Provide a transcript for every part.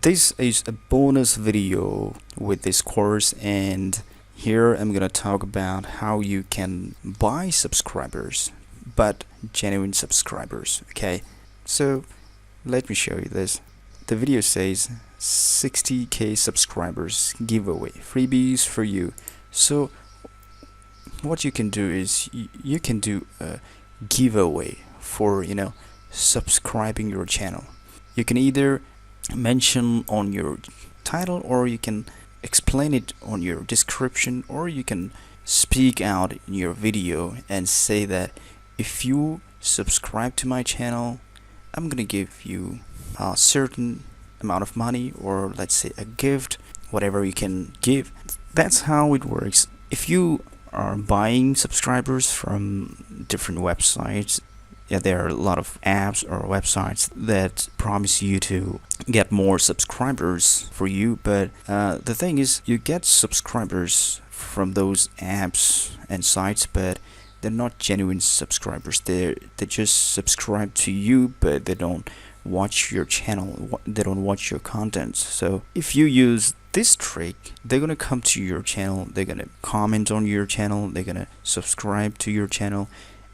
this is a bonus video with this course, and here I'm gonna talk about how you can buy subscribers, but genuine subscribers. Okay, so let me show you this. The video says 60k subscribers giveaway, freebies for you. So what you can do is you can do a giveaway for subscribing your channel. You can either mention on your title, or you can explain it on your description, or you can speak out in your video and say that if you subscribe to my channel, I'm gonna give you a certain amount of money, or let's say a gift, whatever you can give. That's how it works. If you are buying subscribers from different websites, there are a lot of apps or websites that promise you to get more subscribers for you, but the thing is, you get subscribers from those apps and sites, but they're not genuine subscribers. They just subscribe to you, but they don't watch your channel, they don't watch your content. So if you use this trick, they're gonna come to your channel, they're gonna comment on your channel, they're gonna subscribe to your channel.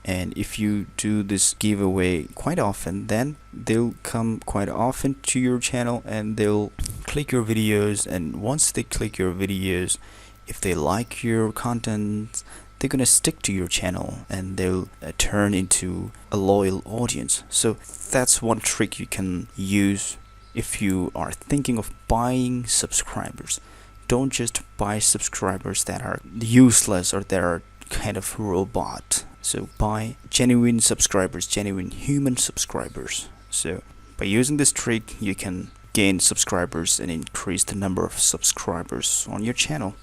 And if you do this giveaway quite often, then they'll come quite often to your channel and they'll click your videos. And once they click your videos, if they like your content, they're gonna stick to your channel and they'll turn into a loyal audience. So that's one trick you can use if you are thinking of buying subscribers. Don't just buy subscribers that are useless or that are kind of robot. So buy genuine subscribers, genuine human subscribers. So by using this trick, you can gain subscribers and increase the number of subscribers on your channel.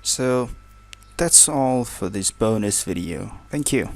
So that's all for this bonus video. Thank you.